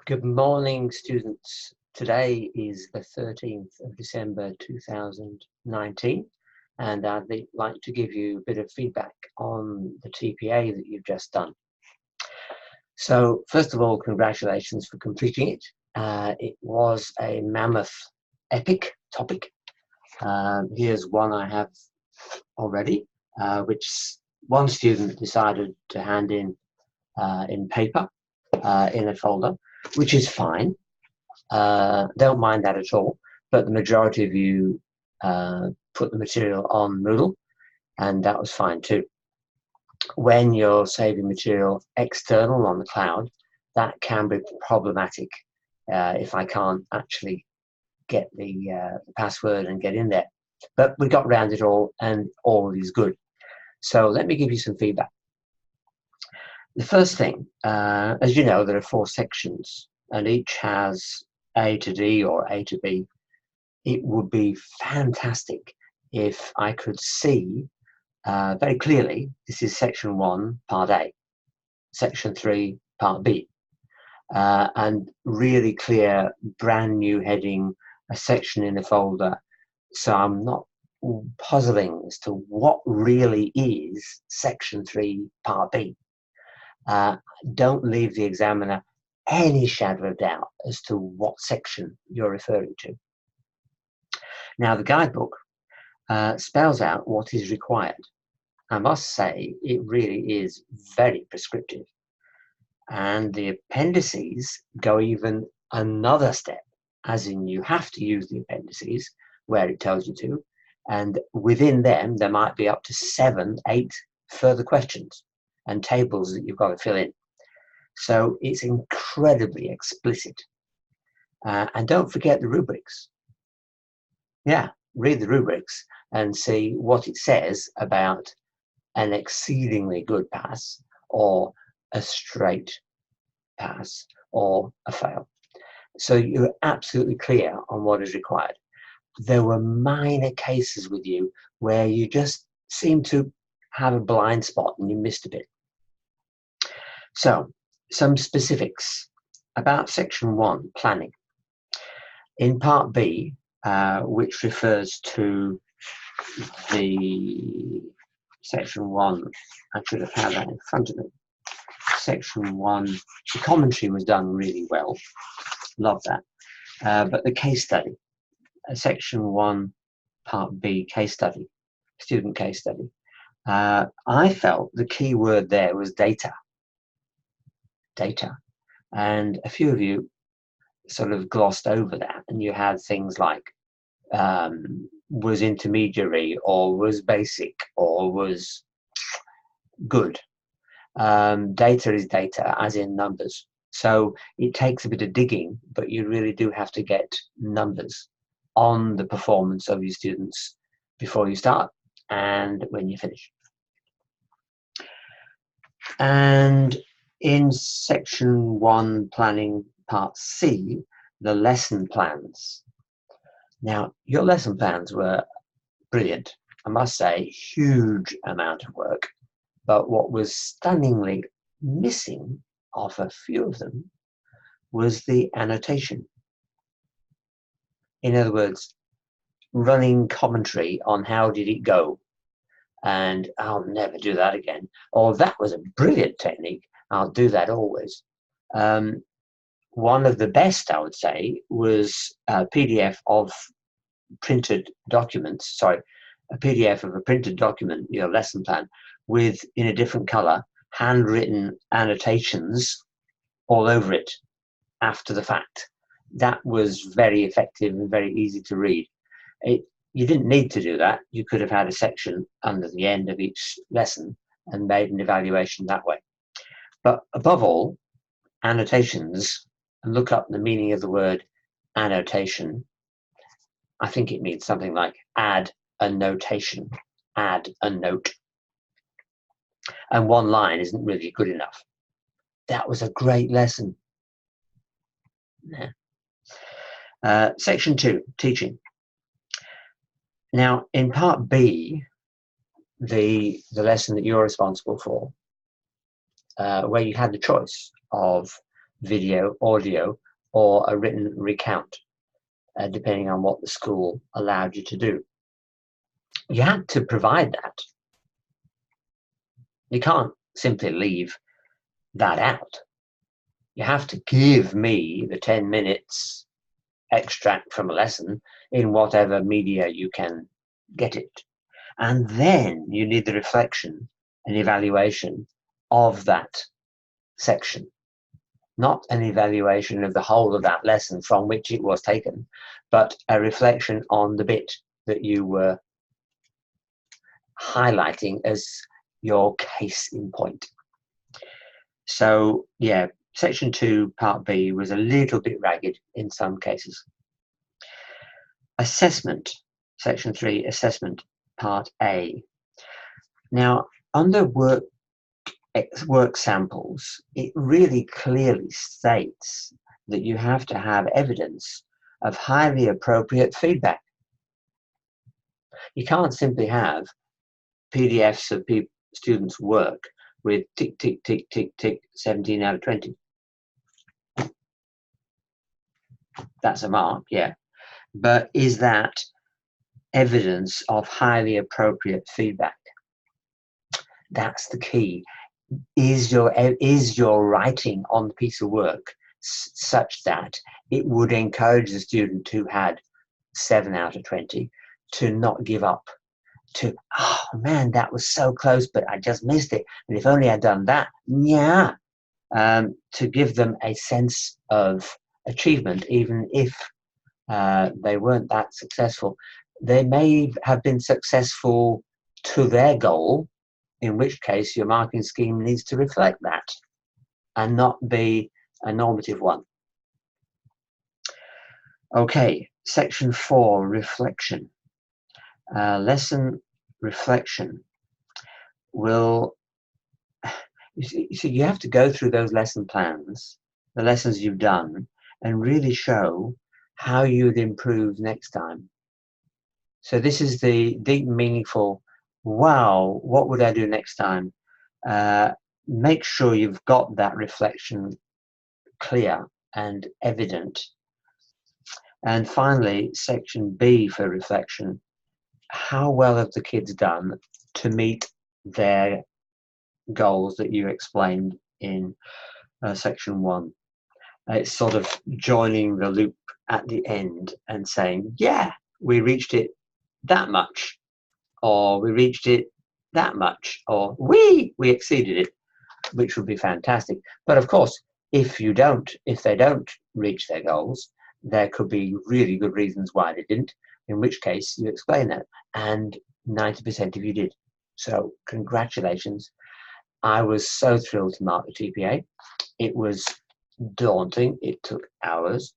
Good morning, students. Today is the 13th of December 2019, and I'd like to give you a bit of feedback on the TPA that you've just done. So, first of all, congratulations for completing it. It was a mammoth, epic topic. Here's one I have already, which one student decided to hand in paper in a folder, which is fine. Don't mind that at all, but the majority of you put the material on Moodle, and that was fine too. When you're saving material external on the cloud, that can be problematic if I can't actually get the password and get in there. But we got around it all, and all is good. So let me give you some feedback. The first thing, as you know, there are 4 sections, and each has A to D or A to B. It would be fantastic if I could see very clearly, this is section 1, part A, section 3, part B, and really clear, brand new heading, a section in a folder, so I'm not puzzling as to what really is section 3, part B. Don't leave the examiner any shadow of doubt as to what section you're referring to. Now, the guidebook spells out what is required. I must say, it really is very prescriptive. And the appendices go even another step, as in you have to use the appendices where it tells you to, and within them, there might be up to 7, 8 further questions and tables that you've got to fill in. So it's incredibly explicit. And don't forget the rubrics. Yeah, read the rubrics and see what it says about an exceedingly good pass, or a straight pass, or a fail. So you're absolutely clear on what is required. There were minor cases with you where you just seem to have a blind spot and you missed a bit. So, some specifics about section 1, planning. In part B, which refers to the section 1, I should have had that in front of me. Section 1, the commentary was done really well, love that. But the case study, section 1, part B, case study, student case study. I felt the key word there was data. Data. And a few of you sort of glossed over that, and you had things like was intermediary, or was basic, or was good. Data is data, as in numbers. So it takes a bit of digging, but you really do have to get numbers on the performance of your students before you start and when you finish. And in section 1, planning, part C, the lesson plans. Now, your lesson plans were brilliant. I must say, huge amount of work. But what was stunningly missing of a few of them was the annotation. In other words, running commentary on how did it go, and I'll never do that again, or that was a brilliant technique, I'll do that always. One of the best, I would say, was a PDF of printed documents, sorry, a PDF of a printed document, your lesson plan, with, in a different color, handwritten annotations all over it after the fact. That was very effective and very easy to read. You didn't need to do that. You could have had a section under the end of each lesson and made an evaluation that way. But above all, annotations, and look up the meaning of the word annotation. I think it means something like add a notation, add a note. And one line isn't really good enough. That was a great lesson. Yeah. Section 2, teaching. Now, in part B, the lesson that you're responsible for, where you had the choice of video, audio, or a written recount, depending on what the school allowed you to do. You had to provide that. You can't simply leave that out. You have to give me the 10 minutes extract from a lesson in whatever media you can get it. And then you need the reflection and evaluation of that section, not an evaluation of the whole of that lesson from which it was taken, but a reflection on the bit that you were highlighting as your case in point. So yeah, section 2 part B was a little bit ragged in some cases. Assessment, section 3, assessment part A. Now, under work samples, it really clearly states that you have to have evidence of highly appropriate feedback. You can't simply have PDFs of students' work with tick, tick, tick, tick, tick, 17 out of 20. That's a mark, yeah. But is that evidence of highly appropriate feedback? That's the key. Is your writing on the piece of work such that it would encourage the student who had 7 out of 20 to not give up, to, oh man, that was so close, but I just missed it, and if only I'd done that, yeah, to give them a sense of achievement, even if they weren't that successful. They may have been successful to their goal, in which case your marking scheme needs to reflect that and not be a normative one. Okay, section 4, reflection. Lesson reflection will, you see, you have to go through those lesson plans, the lessons you've done, and really show how you'd improve next time. So this is the deep, meaningful, wow, what would I do next time? Make sure you've got that reflection clear and evident. And finally, section B for reflection, how well have the kids done to meet their goals that you explained in section 1? It's sort of joining the loop at the end and saying, yeah, we reached it that much, or we reached it that much, or we exceeded it, which would be fantastic. But of course, if they don't reach their goals, there could be really good reasons why they didn't, in which case you explain that, and 90% of you did. So congratulations. I was so thrilled to mark the TPA. It was daunting, it took hours,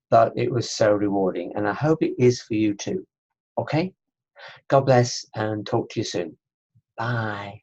but it was so rewarding, and I hope it is for you too. Okay? God bless, and talk to you soon. Bye.